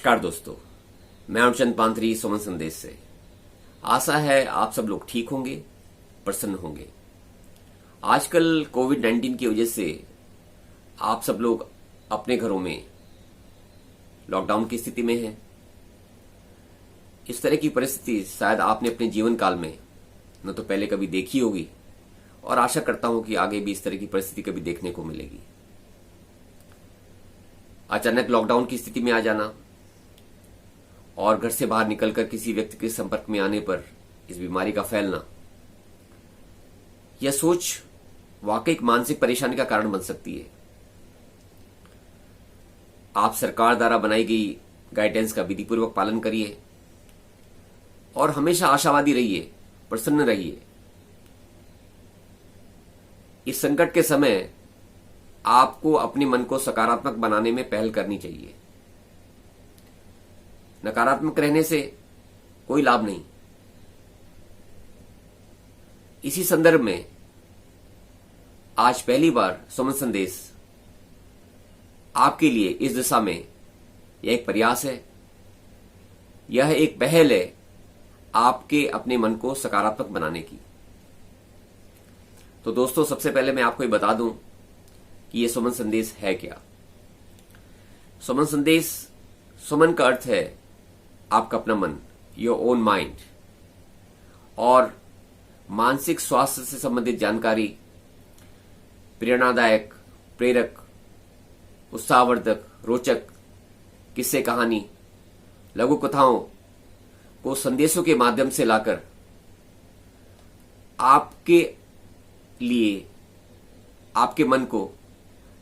नमस्कार दोस्तों, मैं अरुणचंद पांथरी सुमन संदेश से। आशा है आप सब लोग ठीक होंगे, प्रसन्न होंगे। आजकल कोविड-19 की वजह से आप सब लोग अपने घरों में लॉकडाउन की स्थिति में हैं। इस तरह की परिस्थिति शायद आपने अपने जीवन काल में न तो पहले कभी देखी होगी और आशा करता हूं कि आगे भी इस तरह की परिस्थिति कभी देखने को मिलेगी। अचानक लॉकडाउन की स्थिति में आ जाना और घर से बाहर निकलकर किसी व्यक्ति के संपर्क में आने पर इस बीमारी का फैलना, यह सोच वाकई एक मानसिक परेशानी का कारण बन सकती है। आप सरकार द्वारा बनाई गई गाइडेंस का विधिपूर्वक पालन करिए और हमेशा आशावादी रहिए, प्रसन्न रहिए। इस संकट के समय आपको अपने मन को सकारात्मक बनाने में पहल करनी चाहिए। नकारात्मक रहने से कोई लाभ नहीं। इसी संदर्भ में आज पहली बार सुमन संदेश आपके लिए इस दिशा में यह एक प्रयास है, यह एक पहल है आपके अपने मन को सकारात्मक बनाने की। तो दोस्तों, सबसे पहले मैं आपको ये बता दूं कि यह सुमन संदेश है क्या। सुमन संदेश, सुमन का अर्थ है आपका अपना मन, योर ओन माइंड, और मानसिक स्वास्थ्य से संबंधित जानकारी, प्रेरणादायक, प्रेरक, उत्साहवर्धक, रोचक किस्से, कहानी, लघु कथाओं को संदेशों के माध्यम से लाकर आपके लिए आपके मन को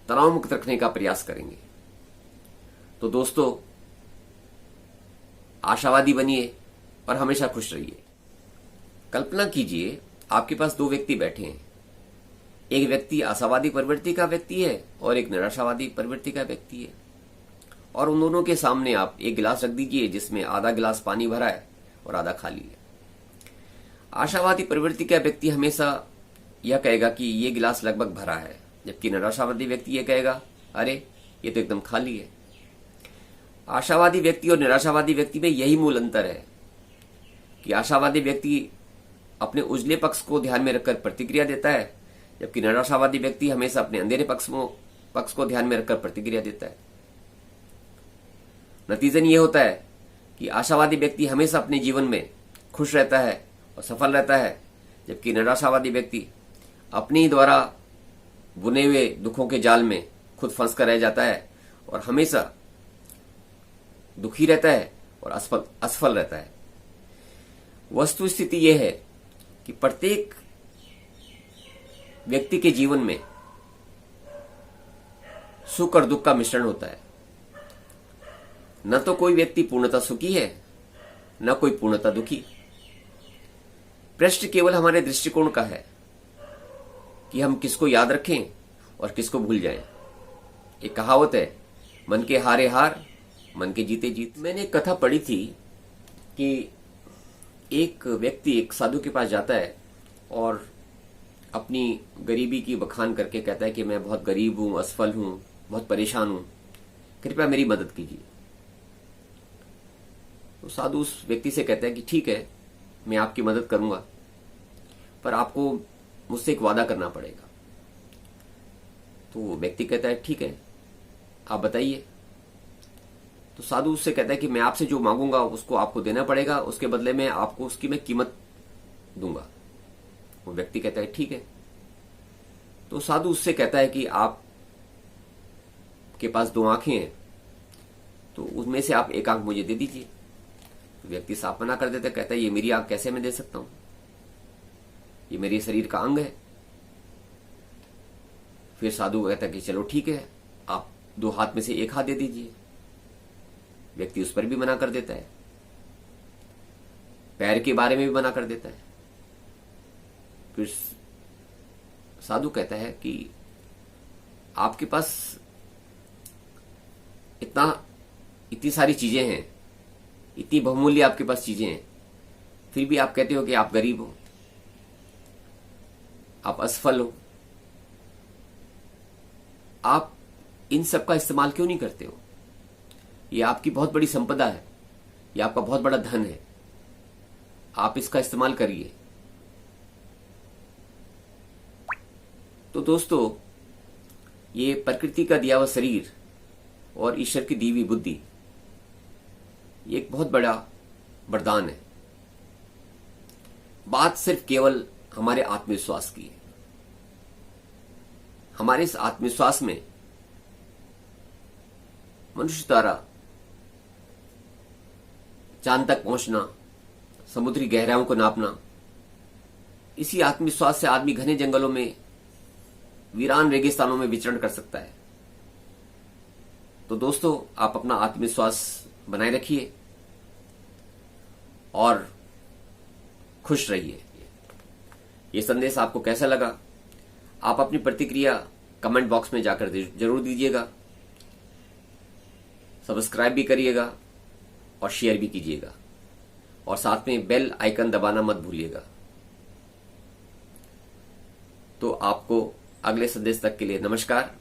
तनाव मुक्त रखने का प्रयास करेंगे। तो दोस्तों, आशावादी बनिए और हमेशा खुश रहिए। कल्पना कीजिए आपके पास दो व्यक्ति बैठे हैं। एक व्यक्ति आशावादी प्रवृत्ति का व्यक्ति है और एक निराशावादी प्रवृत्ति का व्यक्ति है, और उन दोनों के सामने आप एक गिलास रख दीजिए जिसमें आधा गिलास पानी भरा है और आधा खाली है। आशावादी प्रवृत्ति का व्यक्ति हमेशा यह कहेगा कि यह गिलास लगभग भरा है, जबकि निराशावादी व्यक्ति यह कहेगा, अरे ये तो एकदम खाली है। आशावादी व्यक्ति और निराशावादी व्यक्ति में यही मूल अंतर है कि आशावादी व्यक्ति अपने उजले पक्ष को ध्यान में रखकर प्रतिक्रिया देता है, जबकि निराशावादी व्यक्ति हमेशा अपने अंधेरे पक्ष को ध्यान में रखकर प्रतिक्रिया देता है। नतीजन यह होता है कि आशावादी व्यक्ति हमेशा अपने जीवन में खुश रहता है और सफल रहता है, जबकि निराशावादी व्यक्ति अपने ही द्वारा बुने हुए दुखों के जाल में खुद फंस कर रह जाता है और हमेशा दुखी रहता है और असफल रहता है। वस्तु स्थिति यह है कि प्रत्येक व्यक्ति के जीवन में सुख और दुख का मिश्रण होता है। न तो कोई व्यक्ति पूर्णतः सुखी है, न कोई पूर्णतः दुखी। प्रश्न केवल हमारे दृष्टिकोण का है कि हम किसको याद रखें और किसको भूल जाएं। एक कहावत है, मन के हारे हार, मन के जीते जीत। मैंने एक कथा पढ़ी थी कि एक व्यक्ति एक साधु के पास जाता है और अपनी गरीबी की बखान करके कहता है कि मैं बहुत गरीब हूं, असफल हूं, बहुत परेशान हूं, कृपया मेरी मदद कीजिए। तो साधु उस व्यक्ति से कहता है कि ठीक है, मैं आपकी मदद करूंगा, पर आपको मुझसे एक वादा करना पड़ेगा। तो वो व्यक्ति कहता है ठीक है, आप बताइए। तो साधु उससे कहता है कि मैं आपसे जो मांगूंगा उसको आपको देना पड़ेगा, उसके बदले में आपको उसकी मैं कीमत दूंगा। वो व्यक्ति कहता है ठीक है। तो साधु उससे कहता है कि आप के पास दो आंखें हैं, तो उसमें से आप एक आंख मुझे दे दीजिए। तो व्यक्ति साफ मना कर देता है, कहता है ये मेरी आंख कैसे मैं दे सकता हूं, ये मेरे शरीर का अंग है। फिर साधु कहता है कि चलो ठीक है, आप दो हाथ में से एक हाथ दे दीजिए। व्यक्ति उस पर भी मना कर देता है, पैर के बारे में भी मना कर देता है। फिर साधु कहता है कि आपके पास इतनी सारी चीजें हैं, इतनी बहुमूल्य आपके पास चीजें हैं, फिर भी आप कहते हो कि आप गरीब हो, आप असफल हो। आप इन सब का इस्तेमाल क्यों नहीं करते हो? ये आपकी बहुत बड़ी संपदा है, ये आपका बहुत बड़ा धन है। आप इसका इस्तेमाल करिए। तो दोस्तों, ये प्रकृति का दिया हुआ शरीर और ईश्वर की दी हुई बुद्धि, ये एक बहुत बड़ा वरदान है। बात सिर्फ केवल हमारे आत्मविश्वास की है। हमारे इस आत्मविश्वास में मनुष्य द्वारा चांद तक पहुंचना, समुद्री गहराइयों को नापना, इसी आत्मविश्वास से आदमी घने जंगलों में, वीरान रेगिस्तानों में विचरण कर सकता है। तो दोस्तों, आप अपना आत्मविश्वास बनाए रखिए और खुश रहिए। ये संदेश आपको कैसा लगा, आप अपनी प्रतिक्रिया कमेंट बॉक्स में जाकर जरूर दीजिएगा। सब्सक्राइब भी करिएगा और शेयर भी कीजिएगा, और साथ में बेल आइकन दबाना मत भूलिएगा। तो आपको अगले संदेश तक के लिए नमस्कार।